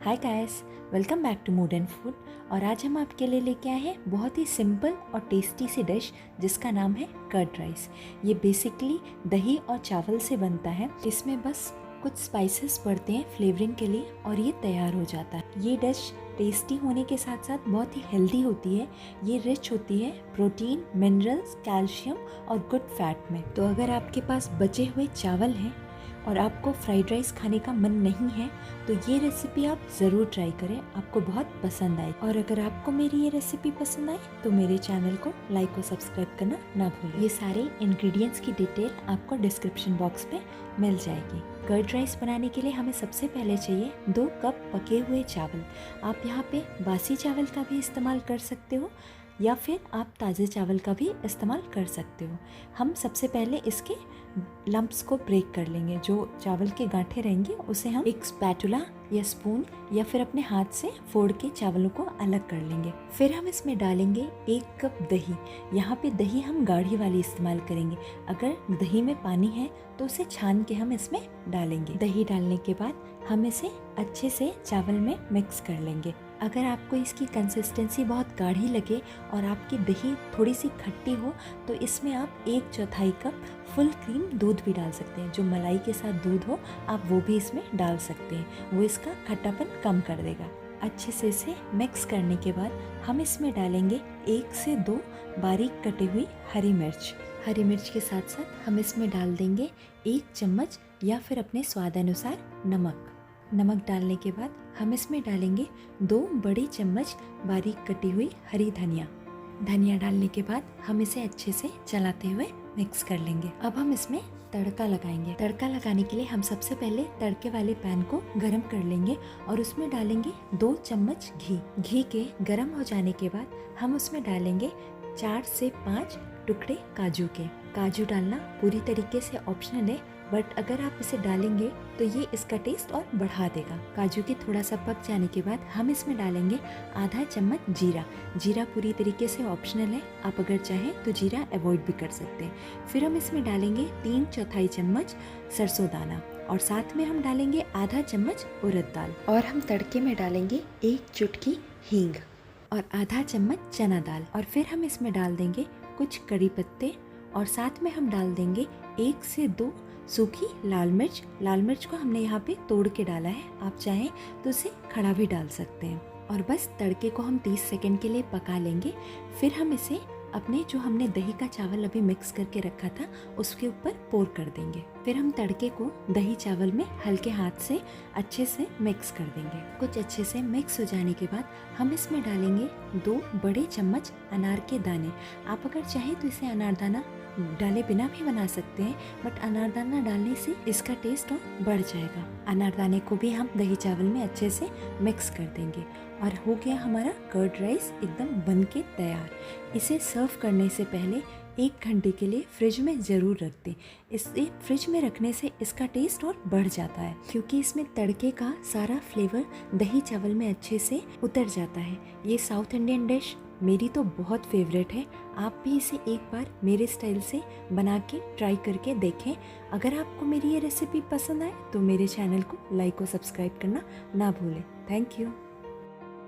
Hi guys, welcome back to mood and food. और आज हम आपके लिए लेके आए हैं बहुत ही सिंपल और टेस्टी सी डिश जिसका नाम है कर्ड राइस। ये बेसिकली दही और चावल से बनता है। इसमें बस कुछ स्पाइसेस पड़ते हैं फ्लेवरिंग के लिए और ये तैयार हो जाता है। ये डिश टेस्टी होने के साथ साथ बहुत ही हेल्दी होती है। ये रिच होती है प्रोटीन, मिनरल्स, कैल्शियम और गुड फैट में। तो अगर आपके पास बचे हुए चावल हैं और आपको फ्राइड राइस खाने का मन नहीं है तो ये रेसिपी आप ज़रूर ट्राई करें, आपको बहुत पसंद आए। और अगर आपको मेरी ये रेसिपी पसंद आए तो मेरे चैनल को लाइक और सब्सक्राइब करना ना भूलें। ये सारे इंग्रेडिएंट्स की डिटेल आपको डिस्क्रिप्शन बॉक्स में मिल जाएगी। कर्ड राइस बनाने के लिए हमें सबसे पहले चाहिए 2 कप पके हुए चावल। आप यहाँ पे बासी चावल का भी इस्तेमाल कर सकते हो या फिर आप ताज़े चावल का भी इस्तेमाल कर सकते हो। हम सबसे पहले इसके लम्प्स को ब्रेक कर लेंगे। जो चावल के गांठे रहेंगे उसे हम एक स्पैटुला या स्पून या फिर अपने हाथ से फोड़ के चावलों को अलग कर लेंगे। फिर हम इसमें डालेंगे 1 कप दही। यहाँ पे दही हम गाढ़ी वाली इस्तेमाल करेंगे। अगर दही में पानी है तो उसे छान के हम इसमें डालेंगे। दही डालने के बाद हम इसे अच्छे से चावल में मिक्स कर लेंगे। अगर आपको इसकी कंसिस्टेंसी बहुत गाढ़ी लगे और आपकी दही थोड़ी सी खट्टी हो तो इसमें आप 1/4 कप फुल क्रीम दूध भी डाल सकते हैं। जो मलाई के साथ दूध हो आप वो भी इसमें डाल सकते हैं, वो इसका खट्टापन कम कर देगा। अच्छे से इसे मिक्स करने के बाद हम इसमें डालेंगे 1 से 2 बारीक कटी हुई हरी मिर्च। हरी मिर्च के साथ साथ हम इसमें डाल देंगे 1 चम्मच या फिर अपने स्वाद अनुसार नमक। नमक डालने के बाद हम इसमें डालेंगे 2 बड़ी चम्मच बारीक कटी हुई हरी धनिया। धनिया डालने के बाद हम इसे अच्छे से चलाते हुए मिक्स कर लेंगे। अब हम इसमें तड़का लगाएंगे। तड़का लगाने के लिए हम सबसे पहले तड़के वाले पैन को गरम कर लेंगे और उसमें डालेंगे 2 चम्मच घी। घी के गरम हो जाने के बाद हम उसमें डालेंगे 4 से 5 टुकड़े काजू के। काजू डालना पूरी तरीके से ऑप्शनल है, बट अगर आप इसे डालेंगे तो ये इसका टेस्ट और बढ़ा देगा। काजू के थोड़ा सा पक जाने के बाद हम इसमें डालेंगे आधा चम्मच जीरा। जीरा पूरी तरीके से ऑप्शनल है, आप अगर चाहें तो जीरा अवॉइड भी कर सकते हैं। फिर हम इसमें डालेंगे 3/4 चम्मच सरसों दाना और साथ में हम डालेंगे आधा चम्मच उड़द दाल। और हम तड़के में डालेंगे 1 चुटकी हींग और आधा चम्मच चना दाल। और फिर हम इसमें डाल देंगे कुछ कड़ी पत्ते और साथ में हम डाल देंगे 1 से 2 सूखी लाल मिर्च। लाल मिर्च को हमने यहाँ पे तोड़ के डाला है, आप चाहें तो उसे खड़ा भी डाल सकते हैं। और बस तड़के को हम 30 सेकंड के लिए पका लेंगे। फिर हम इसे अपने जो हमने दही का चावल अभी मिक्स करके रखा था उसके ऊपर पोर कर देंगे। फिर हम तड़के को दही चावल में हल्के हाथ से अच्छे से मिक्स कर देंगे। कुछ अच्छे से मिक्स हो जाने के बाद हम इसमें डालेंगे 2 बड़े चम्मच अनार के दाने। आप अगर चाहें तो इसे अनारदाना डाले बिना भी बना सकते हैं, बट अनारदाना डालने से इसका टेस्ट और बढ़ जाएगा। अनारदाने को भी हम दही चावल में अच्छे से मिक्स कर देंगे और हो गया हमारा कर्ड राइस एकदम बन के तैयार। इसे सर्व करने से पहले 1 घंटे के लिए फ्रिज में ज़रूर रख दें। इसे फ्रिज में रखने से इसका टेस्ट और बढ़ जाता है क्योंकि इसमें तड़के का सारा फ्लेवर दही चावल में अच्छे से उतर जाता है। ये साउथ इंडियन डिश मेरी तो बहुत फेवरेट है। आप भी इसे एक बार मेरे स्टाइल से बना के ट्राई करके देखें। अगर आपको मेरी ये रेसिपी पसंद आए तो मेरे चैनल को लाइक और सब्सक्राइब करना ना भूलें। Thank you.